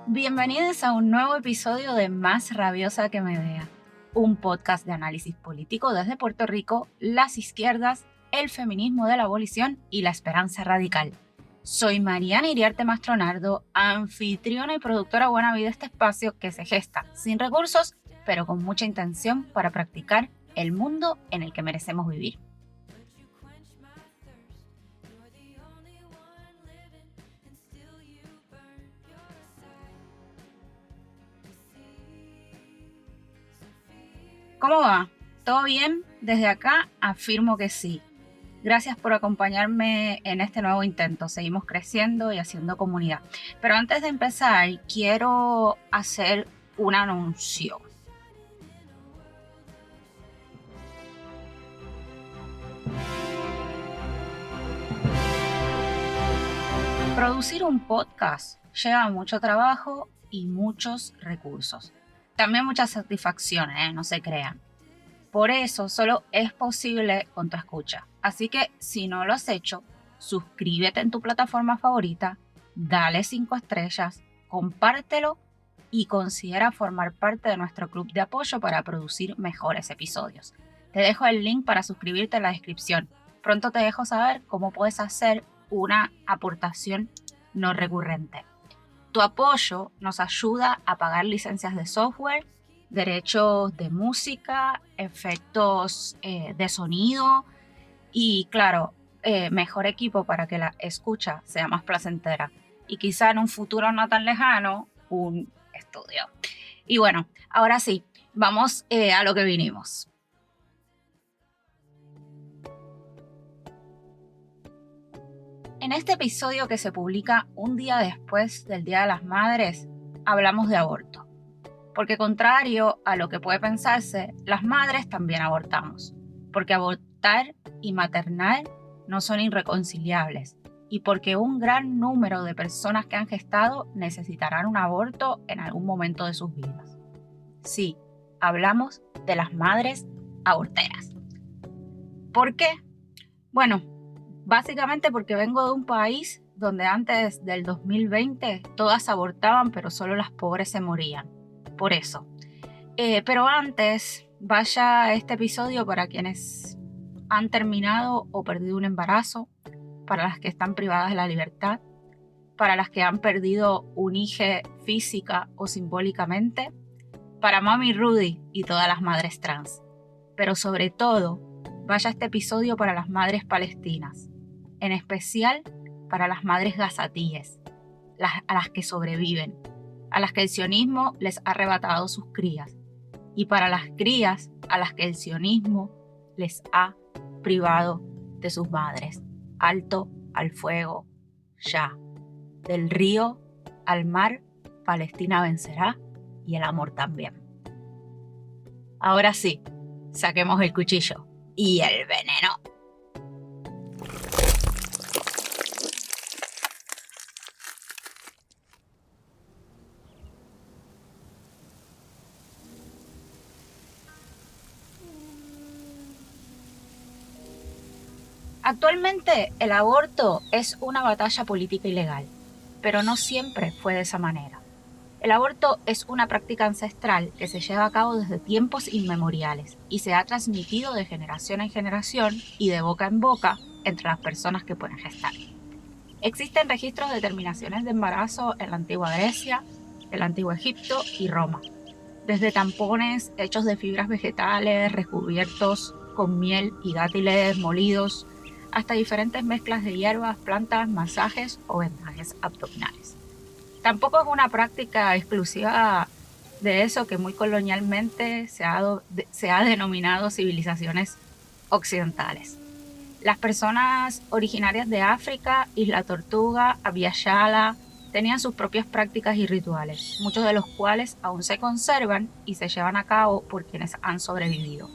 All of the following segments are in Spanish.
Bienvenidos a un nuevo episodio de Más Rabiosa que Medea, un podcast de análisis político desde Puerto Rico, las izquierdas, el feminismo de la abolición y la esperanza radical. Soy Mariana Iriarte Mastronardo, anfitriona y productora buena vida de este espacio que se gesta sin recursos, pero con mucha intención para practicar el mundo en el que merecemos vivir. ¿Cómo va? ¿Todo bien? Desde acá afirmo que sí. Gracias por acompañarme en este nuevo intento. Seguimos creciendo y haciendo comunidad. Pero antes de empezar, quiero hacer un anuncio. Producir un podcast lleva mucho trabajo y muchos recursos. También muchas satisfacciones, no se crean. Por eso solo es posible con tu escucha. Así que si no lo has hecho, suscríbete en tu plataforma favorita, dale 5 estrellas, compártelo y considera formar parte de nuestro club de apoyo para producir mejores episodios. Te dejo el link para suscribirte en la descripción. Pronto te dejo saber cómo puedes hacer una aportación no recurrente. Tu apoyo nos ayuda a pagar licencias de software, derechos de música, efectos de sonido y, claro, mejor equipo para que la escucha sea más placentera. Y quizá en un futuro no tan lejano, un estudio. Y bueno, ahora sí, vamos a lo que vinimos. En este episodio que se publica un día después del Día de las Madres, hablamos de aborto. Porque contrario a lo que puede pensarse, las madres también abortamos. Porque abortar y maternar no son irreconciliables. Y porque un gran número de personas que han gestado necesitarán un aborto en algún momento de sus vidas. Sí, hablamos de las madres aborteras. ¿Por qué? Bueno, básicamente porque vengo de un país donde antes del 2020 todas abortaban, pero solo las pobres se morían. Por eso. Pero antes, vaya este episodio para quienes han terminado o perdido un embarazo, para las que están privadas de la libertad, para las que han perdido un hijo física o simbólicamente, para Mami Rudy y todas las madres trans. Pero sobre todo, vaya este episodio para las madres palestinas, en especial para las madres gazatíes, a las que sobreviven, a las que el sionismo les ha arrebatado sus crías, y para las crías a las que el sionismo les ha privado de sus madres. Alto al fuego, ya. Del río al mar, Palestina vencerá y el amor también. Ahora sí, saquemos el cuchillo y el veneno. Actualmente el aborto es una batalla política y legal, pero no siempre fue de esa manera. El aborto es una práctica ancestral que se lleva a cabo desde tiempos inmemoriales y se ha transmitido de generación en generación y de boca en boca entre las personas que pueden gestar. Existen registros de terminaciones de embarazo en la antigua Grecia, el antiguo Egipto y Roma, desde tampones hechos de fibras vegetales recubiertos con miel y dátiles molidos, hasta diferentes mezclas de hierbas, plantas, masajes o vendajes abdominales. Tampoco es una práctica exclusiva de eso que muy colonialmente se ha denominado civilizaciones occidentales. Las personas originarias de África, Isla Tortuga, Abya Yala, tenían sus propias prácticas y rituales, muchos de los cuales aún se conservan y se llevan a cabo por quienes han sobrevivido.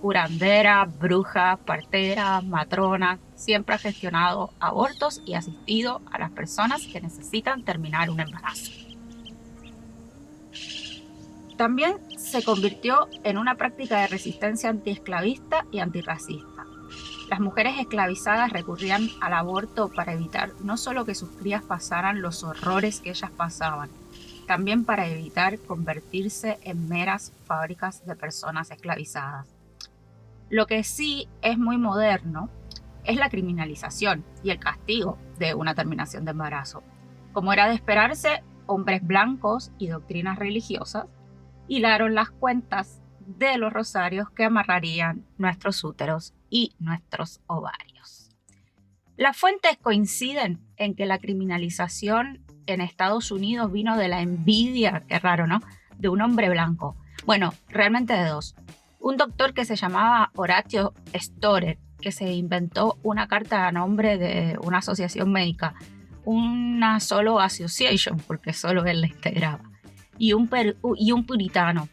Curanderas, brujas, parteras, matronas, siempre ha gestionado abortos y asistido a las personas que necesitan terminar un embarazo. También se convirtió en una práctica de resistencia antiesclavista y antirracista. Las mujeres esclavizadas recurrían al aborto para evitar no solo que sus crías pasaran los horrores que ellas pasaban, también para evitar convertirse en meras fábricas de personas esclavizadas. Lo que sí es muy moderno es la criminalización y el castigo de una terminación de embarazo. Como era de esperarse, hombres blancos y doctrinas religiosas hilaron las cuentas de los rosarios que amarrarían nuestros úteros y nuestros ovarios. Las fuentes coinciden en que la criminalización en Estados Unidos vino de la envidia, qué raro, ¿no?, de un hombre blanco. Bueno, realmente de dos. Un doctor que se llamaba Horatio Storer, que se inventó una carta a nombre de una asociación médica, una solo association, porque solo él la integraba, y un puritano,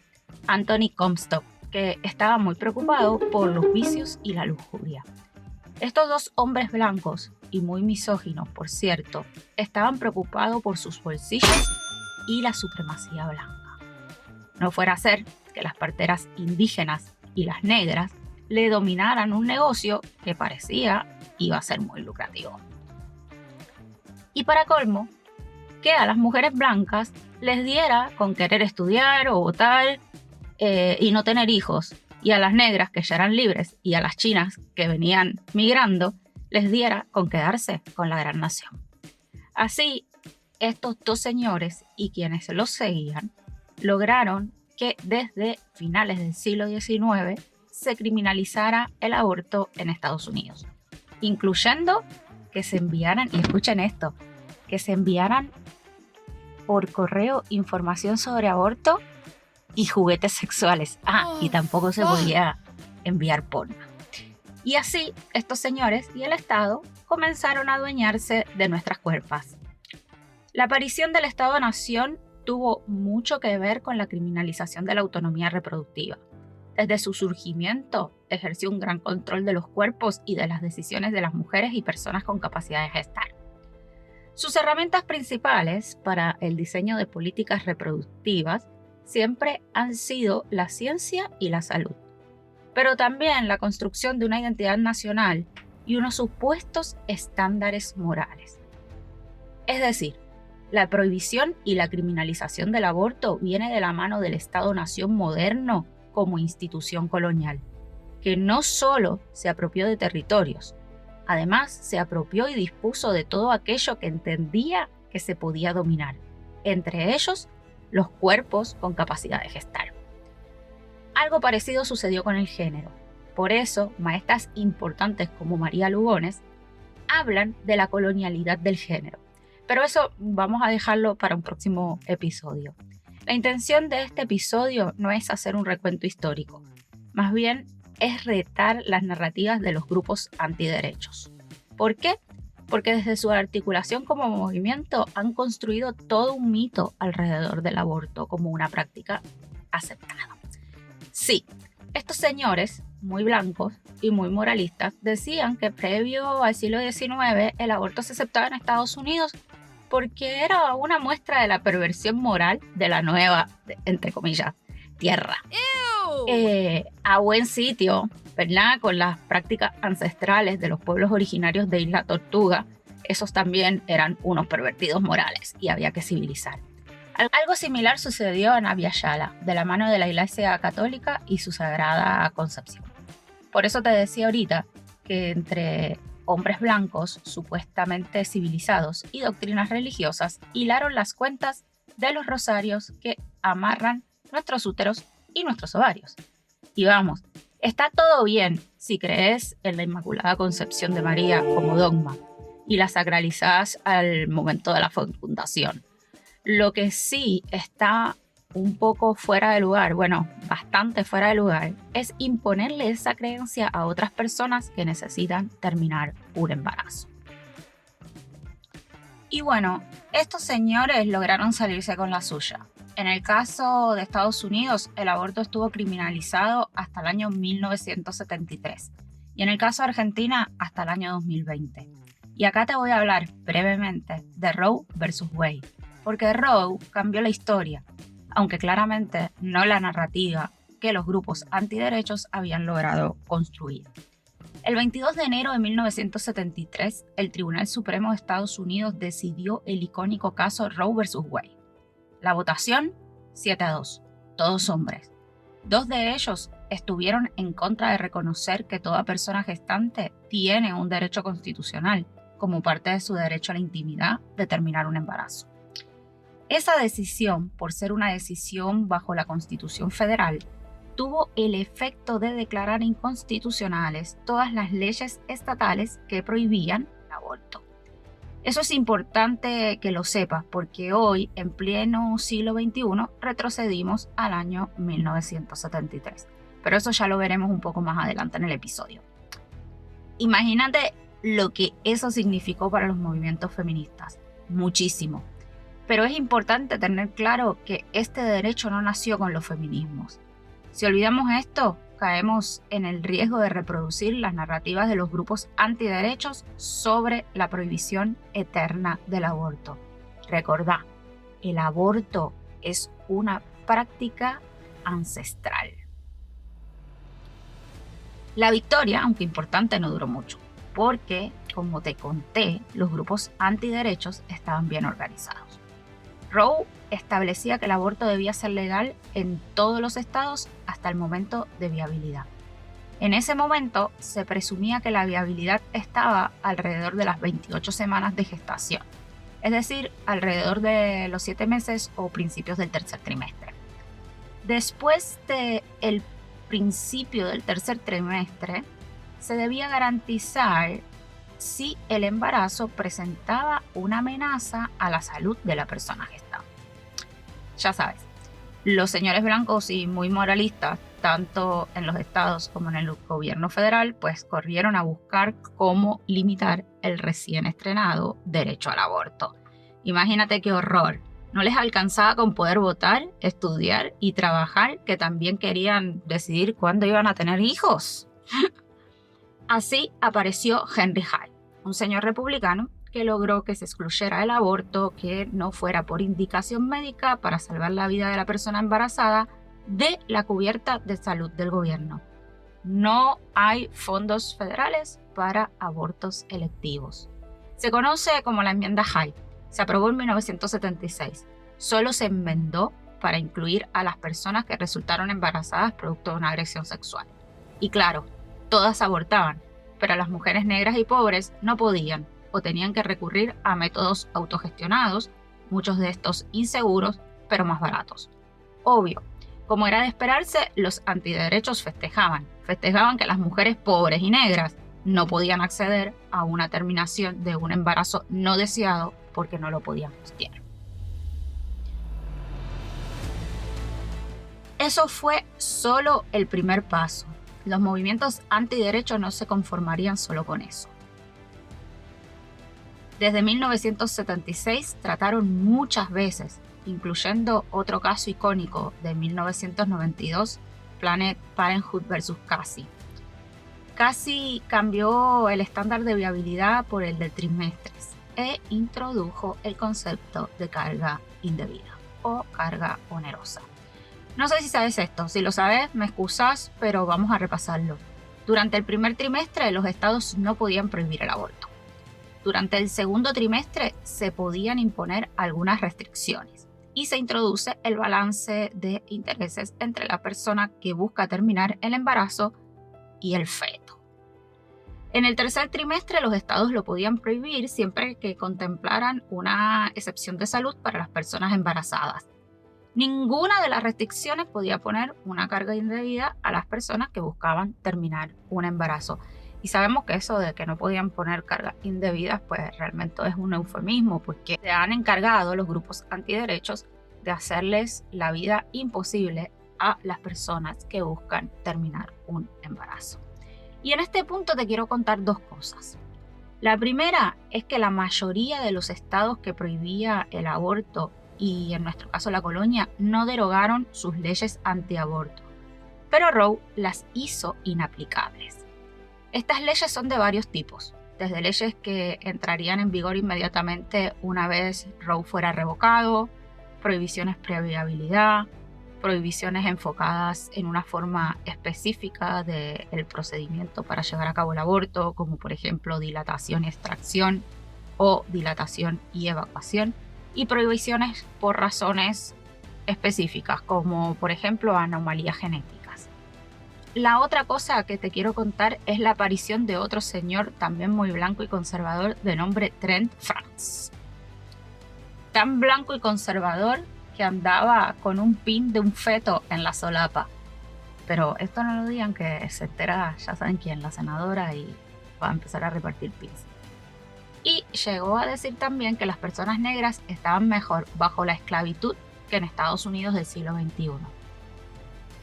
Anthony Comstock, que estaba muy preocupado por los vicios y la lujuria. Estos dos hombres blancos, y muy misóginos por cierto, estaban preocupados por sus bolsillos y la supremacía blanca. No fuera a ser que las parteras indígenas y las negras le dominaran un negocio que parecía iba a ser muy lucrativo. Y para colmo, que a las mujeres blancas les diera con querer estudiar o votar y no tener hijos, y a las negras que ya eran libres y a las chinas que venían migrando les diera con quedarse con la gran nación. Así, estos dos señores y quienes los seguían lograron que desde finales del siglo XIX se criminalizara el aborto en Estados Unidos, incluyendo que se enviaran, y escuchen esto, que se enviaran por correo información sobre aborto y juguetes sexuales. Y tampoco se podía enviar porno. Y así, estos señores y el Estado comenzaron a adueñarse de nuestras cuerpas. La aparición del Estado-Nación tuvo mucho que ver con la criminalización de la autonomía reproductiva. Desde su surgimiento, ejerció un gran control de los cuerpos y de las decisiones de las mujeres y personas con capacidad de gestar. Sus herramientas principales para el diseño de políticas reproductivas siempre han sido la ciencia y la salud, pero también la construcción de una identidad nacional y unos supuestos estándares morales. Es decir, la prohibición y la criminalización del aborto viene de la mano del Estado-Nación moderno como institución colonial, que no solo se apropió de territorios, además se apropió y dispuso de todo aquello que entendía que se podía dominar, entre ellos los cuerpos con capacidad de gestar. Algo parecido sucedió con el género. Por eso, maestras importantes como María Lugones hablan de la colonialidad del género. Pero eso vamos a dejarlo para un próximo episodio. La intención de este episodio no es hacer un recuento histórico, más bien es retar las narrativas de los grupos antiderechos. ¿Por qué? Porque desde su articulación como movimiento han construido todo un mito alrededor del aborto como una práctica aceptada. Sí, estos señores, muy blancos y muy moralistas, decían que previo al siglo XIX el aborto se aceptaba en Estados Unidos porque era una muestra de la perversión moral de la nueva, entre comillas, tierra. A buen sitio, ¿verdad? Con las prácticas ancestrales de los pueblos originarios de Isla Tortuga, esos también eran unos pervertidos morales y había que civilizar. Algo similar sucedió en Abya Yala, de la mano de la Iglesia Católica y su Sagrada Concepción. Por eso te decía ahorita que entre hombres blancos supuestamente civilizados y doctrinas religiosas hilaron las cuentas de los rosarios que amarran nuestros úteros y nuestros ovarios. Y vamos, está todo bien si crees en la Inmaculada Concepción de María como dogma y la sacralizás al momento de la fecundación. Lo que sí está un poco fuera de lugar, bueno, bastante fuera de lugar, es imponerle esa creencia a otras personas que necesitan terminar un embarazo. Y bueno, estos señores lograron salirse con la suya. En el caso de Estados Unidos, el aborto estuvo criminalizado hasta el año 1973 y en el caso de Argentina hasta el año 2020. Y acá te voy a hablar brevemente de Roe versus Wade, porque Roe cambió la historia, aunque claramente no la narrativa que los grupos antiderechos habían logrado construir. El 22 de enero de 1973, el Tribunal Supremo de Estados Unidos decidió el icónico caso Roe versus Wade. La votación, 7-2, todos hombres. 2 de ellos estuvieron en contra de reconocer que toda persona gestante tiene un derecho constitucional como parte de su derecho a la intimidad de terminar un embarazo. Esa decisión, por ser una decisión bajo la Constitución Federal, tuvo el efecto de declarar inconstitucionales todas las leyes estatales que prohibían el aborto. Eso es importante que lo sepas porque hoy, en pleno siglo XXI, retrocedimos al año 1973. Pero eso ya lo veremos un poco más adelante en el episodio. Imagínate lo que eso significó para los movimientos feministas. Muchísimo. Pero es importante tener claro que este derecho no nació con los feminismos. Si olvidamos esto, caemos en el riesgo de reproducir las narrativas de los grupos antiderechos sobre la prohibición eterna del aborto. Recordá, el aborto es una práctica ancestral. La victoria, aunque importante, no duró mucho, porque, como te conté, los grupos antiderechos estaban bien organizados. Roe establecía que el aborto debía ser legal en todos los estados hasta el momento de viabilidad. En ese momento se presumía que la viabilidad estaba alrededor de las 28 semanas de gestación, es decir, alrededor de los 7 meses o principios del tercer trimestre. Después del principio del tercer trimestre, se debía garantizar si el embarazo presentaba una amenaza a la salud de la persona gestante. Ya sabes, los señores blancos y muy moralistas, tanto en los estados como en el gobierno federal, pues corrieron a buscar cómo limitar el recién estrenado derecho al aborto. Imagínate qué horror. No les alcanzaba con poder votar, estudiar y trabajar, que también querían decidir cuándo iban a tener hijos. Así apareció Henry Hyde, un señor republicano que logró que se excluyera el aborto que no fuera por indicación médica para salvar la vida de la persona embarazada de la cubierta de salud del gobierno. No hay fondos federales para abortos electivos. Se conoce como la enmienda Hyde. Se aprobó en 1976. Solo se enmendó para incluir a las personas que resultaron embarazadas producto de una agresión sexual. Y claro, todas abortaban, pero las mujeres negras y pobres no podían o tenían que recurrir a métodos autogestionados, muchos de estos inseguros, pero más baratos. Obvio, como era de esperarse, los antiderechos festejaban que las mujeres pobres y negras no podían acceder a una terminación de un embarazo no deseado porque no lo podían costear. Eso fue solo el primer paso. Los movimientos antiderechos no se conformarían solo con eso. Desde 1976 trataron muchas veces, incluyendo otro caso icónico de 1992, Planned Parenthood vs. Casey. Casey cambió el estándar de viabilidad por el de trimestres e introdujo el concepto de carga indebida o carga onerosa. No sé si sabes esto, si lo sabes me excusas, pero vamos a repasarlo. Durante el primer trimestre los estados no podían prohibir el aborto. Durante el segundo trimestre se podían imponer algunas restricciones y se introduce el balance de intereses entre la persona que busca terminar el embarazo y el feto. En el tercer trimestre los estados lo podían prohibir siempre que contemplaran una excepción de salud para las personas embarazadas. Ninguna de las restricciones podía poner una carga indebida a las personas que buscaban terminar un embarazo. Y sabemos que eso de que no podían poner cargas indebidas, pues realmente es un eufemismo, porque se han encargado los grupos antiderechos de hacerles la vida imposible a las personas que buscan terminar un embarazo. Y en este punto te quiero contar dos cosas. La primera es que la mayoría de los estados que prohibía el aborto, y en nuestro caso la colonia, no derogaron sus leyes antiaborto, pero Roe las hizo inaplicables. Estas leyes son de varios tipos, desde leyes que entrarían en vigor inmediatamente una vez Roe fuera revocado, prohibiciones pre-viabilidad, prohibiciones enfocadas en una forma específica del procedimiento para llevar a cabo el aborto, como por ejemplo dilatación y extracción o dilatación y evacuación, y prohibiciones por razones específicas, como por ejemplo anomalías genéticas. La otra cosa que te quiero contar es la aparición de otro señor también muy blanco y conservador de nombre Trent Franks. Tan blanco y conservador que andaba con un pin de un feto en la solapa. Pero esto no lo digan, que se entera, ya saben quién, la senadora, y va a empezar a repartir pins. Y llegó a decir también que las personas negras estaban mejor bajo la esclavitud que en Estados Unidos del siglo XXI.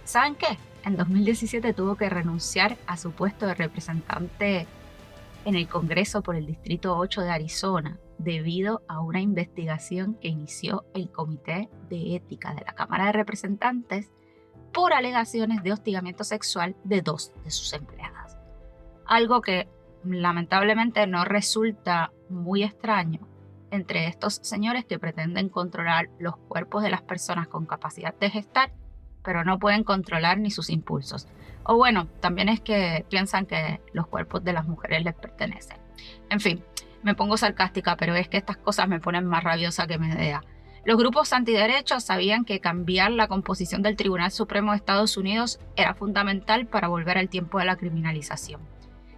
¿Saben qué? En 2017 tuvo que renunciar a su puesto de representante en el Congreso por el Distrito 8 de Arizona debido a una investigación que inició el Comité de Ética de la Cámara de Representantes por alegaciones de hostigamiento sexual de 2 de sus empleadas. Algo que lamentablemente no resulta muy extraño entre estos señores que pretenden controlar los cuerpos de las personas con capacidad de gestar, pero no pueden controlar ni sus impulsos. O bueno, también es que piensan que los cuerpos de las mujeres les pertenecen. En fin, me pongo sarcástica, pero es que estas cosas me ponen más rabiosa que Medea. Los grupos antiderechos sabían que cambiar la composición del Tribunal Supremo de Estados Unidos era fundamental para volver al tiempo de la criminalización.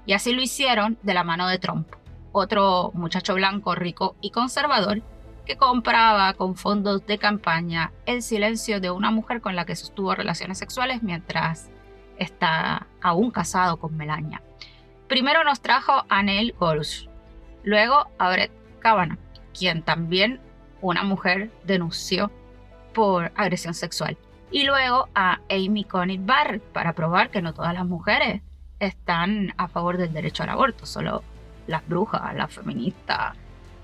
Y así lo hicieron de la mano de Trump, otro muchacho blanco, rico y conservador que compraba con fondos de campaña el silencio de una mujer con la que sostuvo relaciones sexuales mientras está aún casado con Melania. Primero nos trajo a Neil Gorsuch, luego a Brett Kavanaugh, quien también una mujer denunció por agresión sexual, y luego a Amy Coney Barrett para probar que no todas las mujeres están a favor del derecho al aborto, solo las brujas, las feministas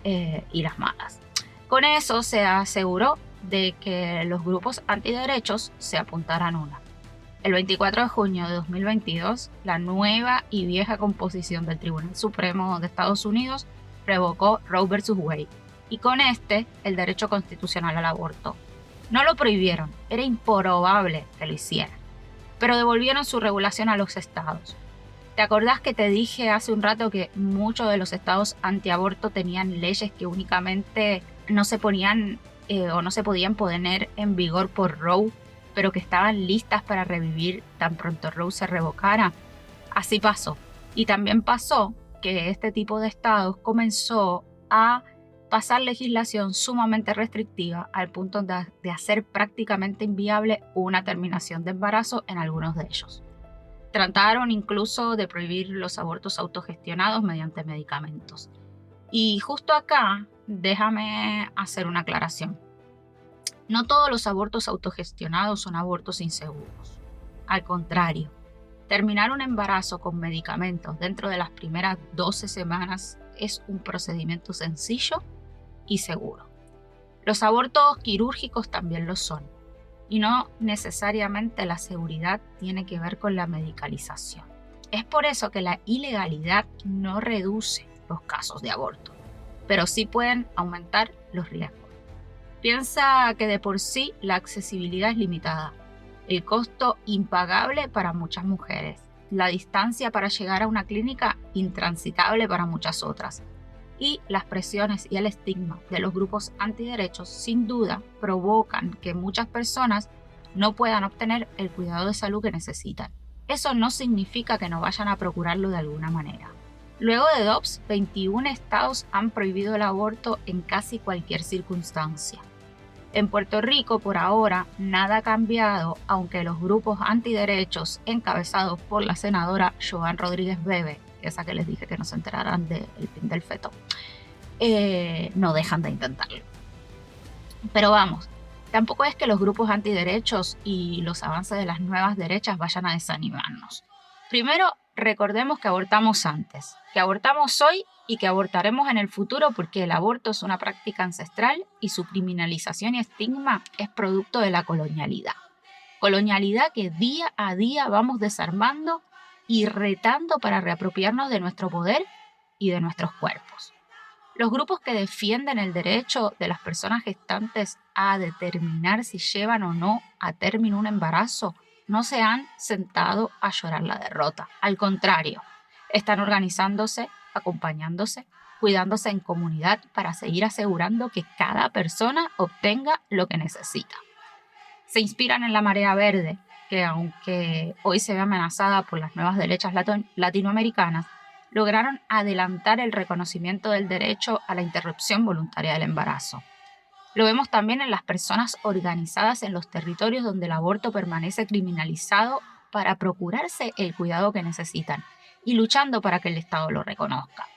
y las malas. Con eso se aseguró de que los grupos antiderechos se apuntaran una. El 24 de junio de 2022, la nueva y vieja composición del Tribunal Supremo de Estados Unidos revocó Roe vs. Wade, y con el derecho constitucional al aborto. No lo prohibieron, era improbable que lo hicieran, pero devolvieron su regulación a los estados. ¿Te acordás que te dije hace un rato que muchos de los estados antiaborto tenían leyes que únicamente no se ponían o no se podían poner en vigor por Roe, pero que estaban listas para revivir tan pronto Roe se revocara? Así pasó. Y también pasó que este tipo de estados comenzó a pasar legislación sumamente restrictiva al punto de hacer prácticamente inviable una terminación de embarazo en algunos de ellos. Trataron incluso de prohibir los abortos autogestionados mediante medicamentos. Y justo acá, déjame hacer una aclaración. No todos los abortos autogestionados son abortos inseguros. Al contrario, terminar un embarazo con medicamentos dentro de las primeras 12 semanas es un procedimiento sencillo y seguro. Los abortos quirúrgicos también lo son, y no necesariamente la seguridad tiene que ver con la medicalización. Es por eso que la ilegalidad no reduce los casos de aborto, pero sí pueden aumentar los riesgos. Piensa que de por sí la accesibilidad es limitada, el costo impagable para muchas mujeres, la distancia para llegar a una clínica intransitable para muchas otras, y las presiones y el estigma de los grupos antiderechos sin duda provocan que muchas personas no puedan obtener el cuidado de salud que necesitan. Eso no significa que no vayan a procurarlo de alguna manera. Luego de Dobbs, 21 estados han prohibido el aborto en casi cualquier circunstancia. En Puerto Rico, por ahora, nada ha cambiado, aunque los grupos antiderechos encabezados por la senadora Joan Rodríguez Bebe, esa que les dije que no se enteraran del fin del feto, no dejan de intentarlo. Pero vamos, tampoco es que los grupos antiderechos y los avances de las nuevas derechas vayan a desanimarnos. Primero, recordemos que abortamos antes, que abortamos hoy y que abortaremos en el futuro, porque el aborto es una práctica ancestral y su criminalización y estigma es producto de la colonialidad. Colonialidad que día a día vamos desarmando y retando para reapropiarnos de nuestro poder y de nuestros cuerpos. Los grupos que defienden el derecho de las personas gestantes a determinar si llevan o no a término un embarazo no se han sentado a llorar la derrota. Al contrario, Están organizándose, acompañándose, cuidándose en comunidad para seguir asegurando que cada persona obtenga lo que necesita. Se inspiran en la marea verde, que aunque hoy se ve amenazada por las nuevas derechas latinoamericanas, lograron adelantar el reconocimiento del derecho a la interrupción voluntaria del embarazo. Lo vemos también en las personas organizadas en los territorios donde el aborto permanece criminalizado para procurarse el cuidado que necesitan y luchando para que el Estado lo reconozca.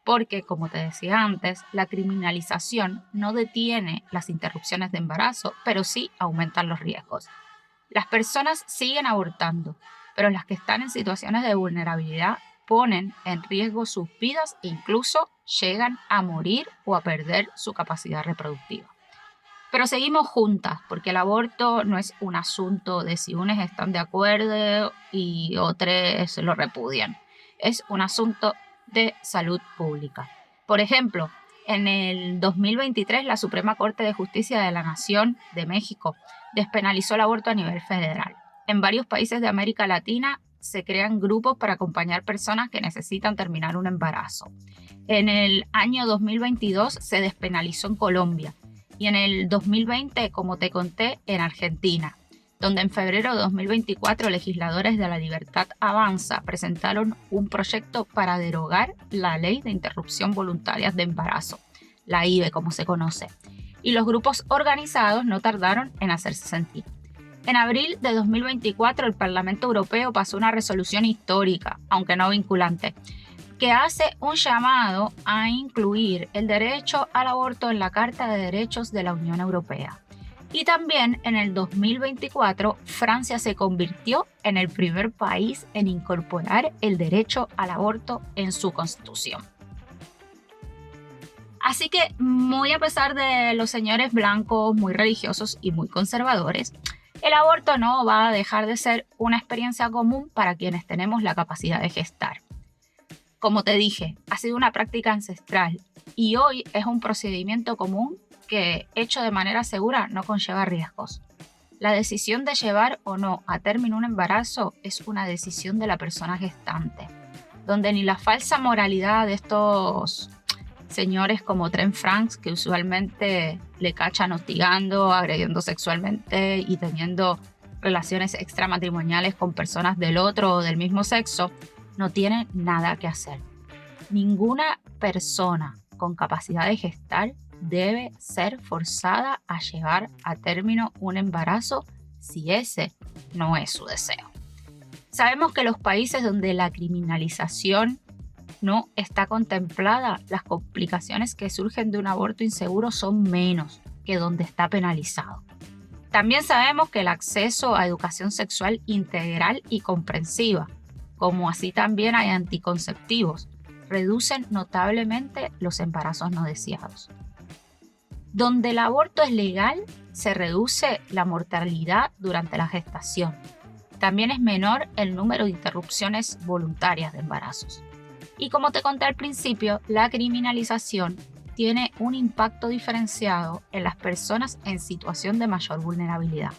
Porque, como te decía antes, la criminalización no detiene las interrupciones de embarazo, pero sí aumentan los riesgos. Las personas siguen abortando, pero las que están en situaciones de vulnerabilidad ponen en riesgo sus vidas e incluso llegan a morir o a perder su capacidad reproductiva. Pero seguimos juntas, porque el aborto no es un asunto de si unos están de acuerdo y otros lo repudian. Es un asunto de salud pública. Por ejemplo, en el 2023 la Suprema Corte de Justicia de la Nación de México despenalizó el aborto a nivel federal. En varios países de América Latina se crean grupos para acompañar personas que necesitan terminar un embarazo. En el año 2022 se despenalizó en Colombia y en el 2020, como te conté, en Argentina, donde en febrero de 2024 legisladores de La Libertad Avanza presentaron un proyecto para derogar la Ley de Interrupción Voluntaria de Embarazo, la IVE como se conoce, y los grupos organizados no tardaron en hacerse sentir. En abril de 2024 el Parlamento Europeo pasó una resolución histórica, aunque no vinculante, que hace un llamado a incluir el derecho al aborto en la Carta de Derechos de la Unión Europea. Y también en el 2024, Francia se convirtió en el primer país en incorporar el derecho al aborto en su constitución. Así que, muy a pesar de los señores blancos muy religiosos y muy conservadores, el aborto no va a dejar de ser una experiencia común para quienes tenemos la capacidad de gestar. Como te dije, ha sido una práctica ancestral y hoy es un procedimiento común que, hecho de manera segura, no conlleva riesgos. La decisión de llevar o no a término un embarazo es una decisión de la persona gestante, donde ni la falsa moralidad de estos señores como Trent Franks, que usualmente le cachan hostigando, agrediendo sexualmente y teniendo relaciones extramatrimoniales con personas del otro o del mismo sexo, no tiene nada que hacer. Ninguna persona con capacidad de gestar debe ser forzada a llevar a término un embarazo si ese no es su deseo. Sabemos que los países donde la criminalización no está contemplada, las complicaciones que surgen de un aborto inseguro son menos que donde está penalizado. También sabemos que el acceso a educación sexual integral y comprensiva, como así también hay anticonceptivos, reducen notablemente los embarazos no deseados. Donde el aborto es legal, se reduce la mortalidad durante la gestación. También es menor el número de interrupciones voluntarias de embarazos. Y como te conté al principio, la criminalización tiene un impacto diferenciado en las personas en situación de mayor vulnerabilidad.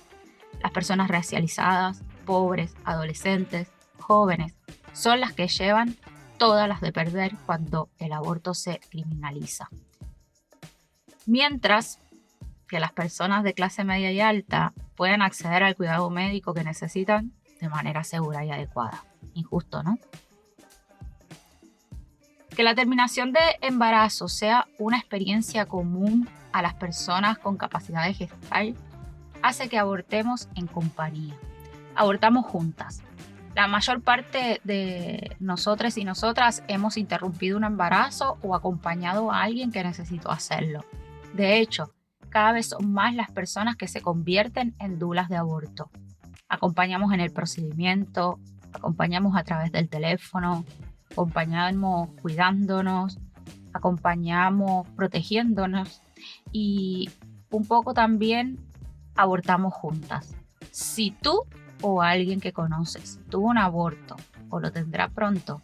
Las personas racializadas, pobres, adolescentes, jóvenes, son las que llevan todas las de perder cuando el aborto se criminaliza. Mientras que las personas de clase media y alta pueden acceder al cuidado médico que necesitan de manera segura y adecuada. Injusto, ¿no? Que la terminación de embarazo sea una experiencia común a las personas con capacidad de gestar hace que abortemos en compañía. Abortamos juntas. La mayor parte de nosotros y nosotras hemos interrumpido un embarazo o acompañado a alguien que necesitó hacerlo. De hecho, cada vez son más las personas que se convierten en dulas de aborto. Acompañamos en el procedimiento, acompañamos a través del teléfono, acompañamos cuidándonos, acompañamos protegiéndonos y un poco también abortamos juntas. Si tú o alguien que conoces tuvo un aborto o lo tendrá pronto,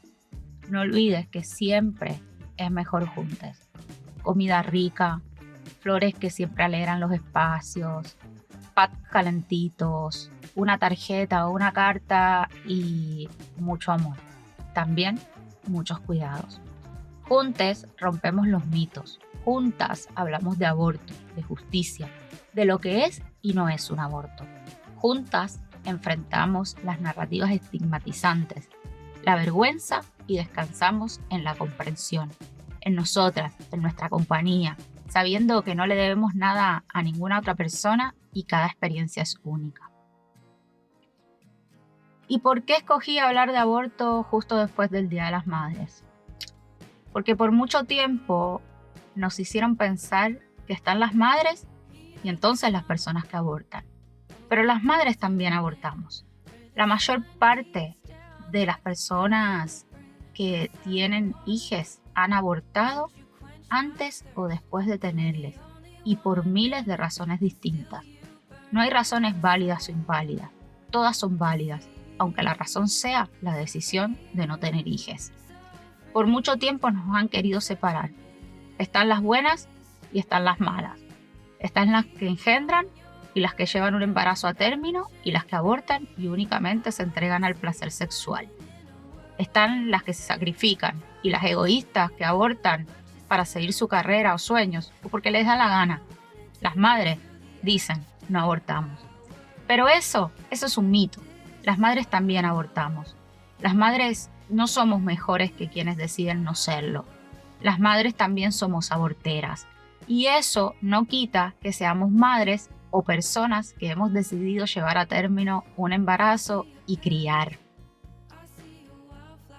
no olvides que siempre es mejor juntas. Comida rica, flores que siempre alegran los espacios, pat calentitos, una tarjeta o una carta y mucho amor. También muchos cuidados. Juntes rompemos los mitos. Juntas hablamos de aborto, de justicia, de lo que es y no es un aborto. Juntas enfrentamos las narrativas estigmatizantes, la vergüenza y descansamos en la comprensión, en nosotras, en nuestra compañía, sabiendo que no le debemos nada a ninguna otra persona y cada experiencia es única. ¿Y por qué escogí hablar de aborto justo después del Día de las Madres? Porque por mucho tiempo nos hicieron pensar que están las madres y entonces las personas que abortan. Pero las madres también abortamos. La mayor parte de las personas que tienen hijos han abortado antes o después de tenerles y por miles de razones distintas. No hay razones válidas o inválidas, todas son válidas, aunque la razón sea la decisión de no tener hijos. Por mucho tiempo nos han querido separar. Están las buenas y están las malas. Están las que engendran y las que llevan un embarazo a término y las que abortan y únicamente se entregan al placer sexual. Están las que se sacrifican y las egoístas que abortan para seguir su carrera o sueños o porque les da la gana. Las madres dicen, no abortamos. Pero eso es un mito. Las madres también abortamos. Las madres no somos mejores que quienes deciden no serlo. Las madres también somos aborteras. Y eso no quita que seamos madres o personas que hemos decidido llevar a término un embarazo y criar.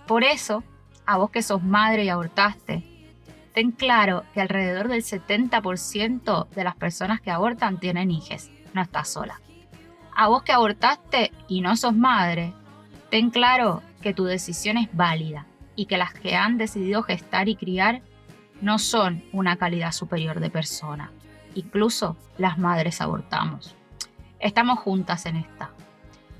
Por eso, a vos que sos madre y abortaste, ten claro que alrededor del 70% de las personas que abortan tienen hijos. No estás sola. A vos que abortaste y no sos madre, ten claro que tu decisión es válida y que las que han decidido gestar y criar no son una calidad superior de persona. Incluso las madres abortamos. Estamos juntas en esta.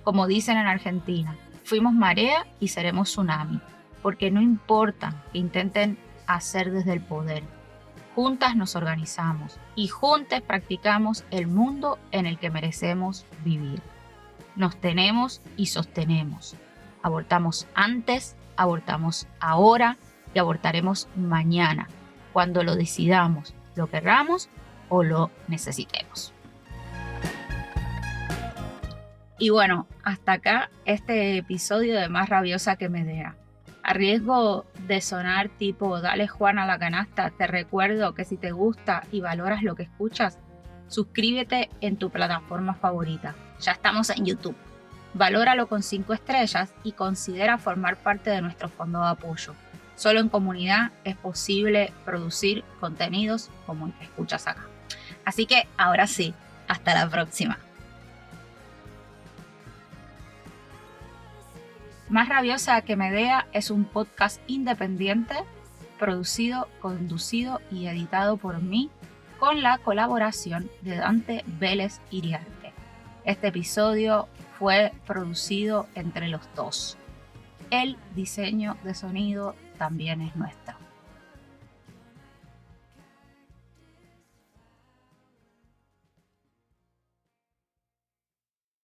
Como dicen en Argentina, fuimos marea y seremos tsunami, porque no importa que intenten hacer desde el poder. Juntas nos organizamos y juntas practicamos el mundo en el que merecemos vivir. Nos tenemos y sostenemos. Abortamos antes, abortamos ahora y abortaremos mañana, cuando lo decidamos, lo querramos o lo necesitemos. Y bueno, hasta acá este episodio de Más Rabiosa que Medea. A riesgo de sonar tipo dale Juan a la canasta, te recuerdo que si te gusta y valoras lo que escuchas, suscríbete en tu plataforma favorita. Ya estamos en YouTube. Valóralo con 5 estrellas y considera formar parte de nuestro fondo de apoyo. Solo en comunidad es posible producir contenidos como el que escuchas acá. Así que ahora sí, hasta la próxima. Más Rabiosa que Medea es un podcast independiente, producido, conducido y editado por mí, con la colaboración de Dante Vélez Iriarte. Este episodio fue producido entre los dos. El diseño de sonido también es nuestro.